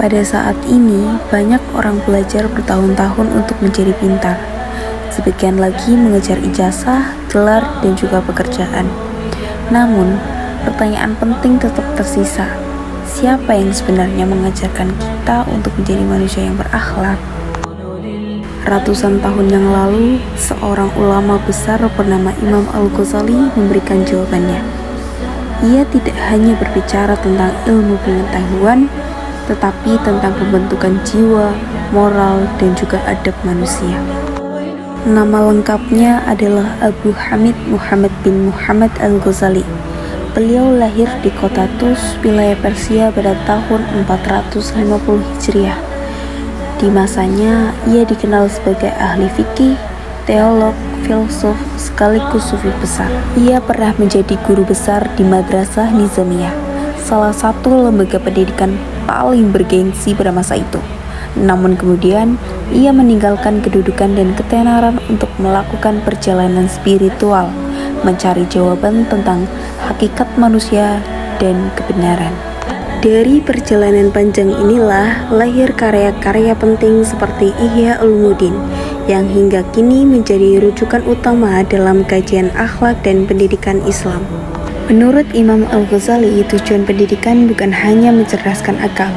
Pada saat ini, banyak orang belajar bertahun-tahun untuk menjadi pintar. Sebagian lagi mengejar ijazah, gelar, dan juga pekerjaan. Namun, pertanyaan penting tetap tersisa. Siapa yang sebenarnya mengajarkan kita untuk menjadi manusia yang berakhlak? Ratusan tahun yang lalu, seorang ulama besar bernama Imam Al-Ghazali memberikan jawabannya. Ia tidak hanya berbicara tentang ilmu pengetahuan, tetapi tentang pembentukan jiwa, moral, dan juga adab manusia. Nama lengkapnya adalah Abu Hamid Muhammad bin Muhammad Al-Ghazali. Beliau lahir di kota Tus, wilayah Persia pada tahun 450 Hijriah. Di masanya, ia dikenal sebagai ahli fikih, teolog, filsuf, sekaligus sufi besar. Ia pernah menjadi guru besar di Madrasah Nizamiyah, salah satu lembaga pendidikan paling bergengsi pada masa itu. Namun kemudian, ia meninggalkan kedudukan dan ketenaran untuk melakukan perjalanan spiritual, mencari jawaban tentang hakikat manusia dan kebenaran. Dari perjalanan panjang inilah lahir karya-karya penting seperti Ihya Ulumuddin, yang hingga kini menjadi rujukan utama dalam kajian akhlak dan pendidikan Islam. Menurut Imam Al-Ghazali, tujuan pendidikan bukan hanya mencerdaskan akal,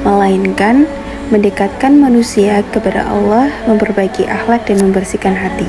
melainkan mendekatkan manusia kepada Allah, memperbaiki akhlak, dan membersihkan hati.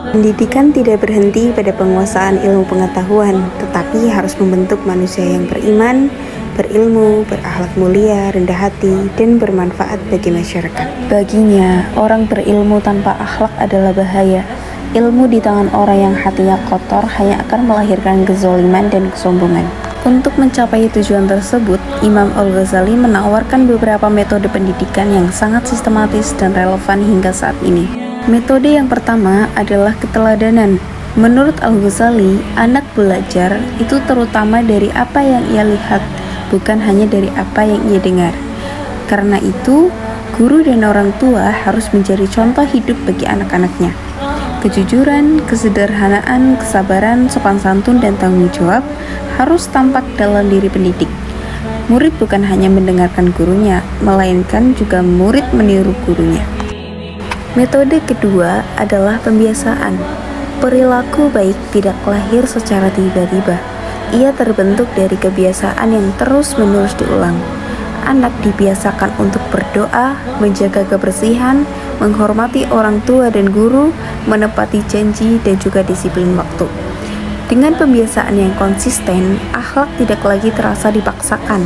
Pendidikan tidak berhenti pada penguasaan ilmu pengetahuan, tetapi harus membentuk manusia yang beriman, berilmu, berakhlak mulia, rendah hati, dan bermanfaat bagi masyarakat. Baginya, orang berilmu tanpa akhlak adalah bahaya. Ilmu di tangan orang yang hatinya kotor hanya akan melahirkan kezaliman dan kesombongan. Untuk mencapai tujuan tersebut, Imam Al-Ghazali menawarkan beberapa metode pendidikan yang sangat sistematis dan relevan hingga saat ini. Metode yang pertama adalah keteladanan. Menurut Al-Ghazali, anak belajar itu terutama dari apa yang ia lihat, bukan hanya dari apa yang ia dengar. Karena itu, guru dan orang tua harus menjadi contoh hidup bagi anak-anaknya. Kejujuran, kesederhanaan, kesabaran, sopan santun, dan tanggung jawab harus tampak dalam diri pendidik. Murid bukan hanya mendengarkan gurunya, melainkan juga murid meniru gurunya. Metode kedua adalah pembiasaan. Perilaku baik tidak lahir secara tiba-tiba. Ia terbentuk dari kebiasaan yang terus-menerus diulang. Anak dibiasakan untuk berdoa, menjaga kebersihan, menghormati orang tua dan guru, menepati janji, dan juga disiplin waktu. Dengan pembiasaan yang konsisten, akhlak tidak lagi terasa dipaksakan.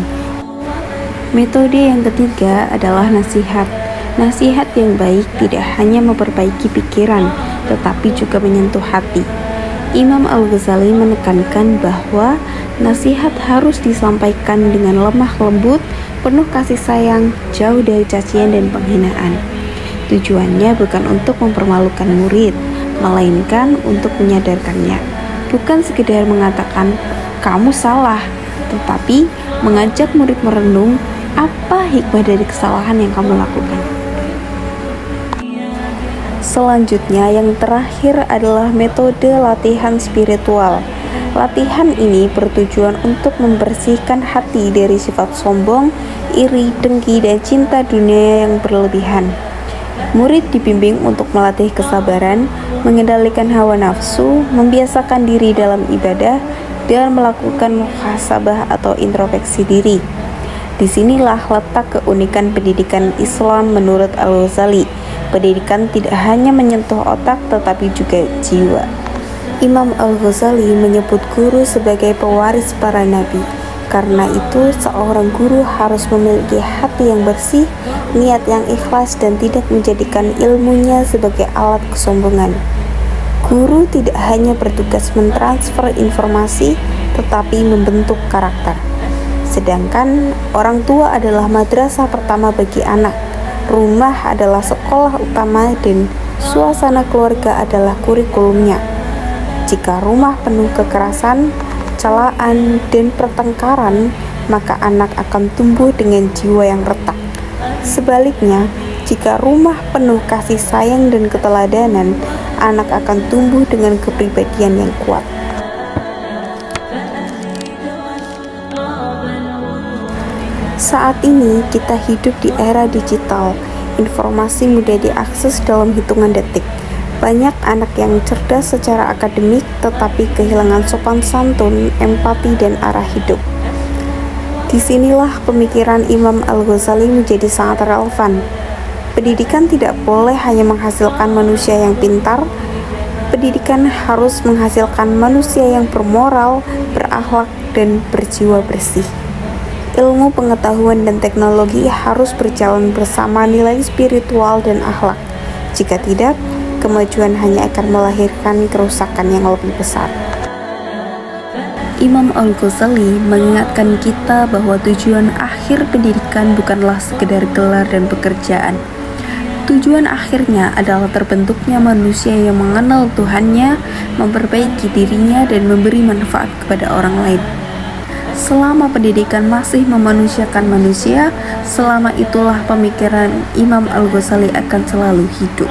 Metode yang ketiga adalah nasihat. Nasihat yang baik tidak hanya memperbaiki pikiran, tetapi juga menyentuh hati. Imam Al-Ghazali menekankan bahwa nasihat harus disampaikan dengan lemah lembut, penuh kasih sayang, jauh dari cacian dan penghinaan. Tujuannya bukan untuk mempermalukan murid, melainkan untuk menyadarkannya. Bukan sekedar mengatakan, kamu salah, tetapi mengajak murid merenung apa hikmah dari kesalahan yang kamu lakukan. Selanjutnya, yang terakhir adalah metode latihan spiritual. Latihan ini bertujuan untuk membersihkan hati dari sifat sombong, iri, dengki, dan cinta dunia yang berlebihan. Murid dibimbing untuk melatih kesabaran, mengendalikan hawa nafsu, membiasakan diri dalam ibadah, dan melakukan muhasabah atau introspeksi diri. Disinilah letak keunikan pendidikan Islam menurut Al-Ghazali. Pendidikan tidak hanya menyentuh otak tetapi juga jiwa. Imam Al-Ghazali menyebut guru sebagai pewaris para nabi. Karena itu, seorang guru harus memiliki hati yang bersih, niat yang ikhlas, dan tidak menjadikan ilmunya sebagai alat kesombongan. Guru tidak hanya bertugas mentransfer informasi, tetapi membentuk karakter. Sedangkan orang tua adalah madrasah pertama bagi anak. Rumah adalah sekolah utama dan suasana keluarga adalah kurikulumnya. Jika rumah penuh kekerasan, celaan, dan pertengkaran, maka anak akan tumbuh dengan jiwa yang retak. Sebaliknya, jika rumah penuh kasih sayang dan keteladanan, anak akan tumbuh dengan kepribadian yang kuat. Saat ini kita hidup di era digital. Informasi mudah diakses dalam hitungan detik. Banyak anak yang cerdas secara akademik tetapi kehilangan sopan santun, empati, dan arah hidup. Disinilah pemikiran Imam Al-Ghazali menjadi sangat relevan. Pendidikan tidak boleh hanya menghasilkan manusia yang pintar. Pendidikan harus menghasilkan manusia yang bermoral, berakhlak, dan berjiwa bersih. Ilmu pengetahuan dan teknologi harus berjalan bersama nilai spiritual dan akhlak. Jika tidak, kemajuan hanya akan melahirkan kerusakan yang lebih besar. Imam Al-Ghazali mengingatkan kita bahwa tujuan akhir pendidikan bukanlah sekedar gelar dan pekerjaan. Tujuan akhirnya adalah terbentuknya manusia yang mengenal Tuhannya, memperbaiki dirinya, dan memberi manfaat kepada orang lain. Selama pendidikan masih memanusiakan manusia, selama itulah pemikiran Imam Al-Ghazali akan selalu hidup.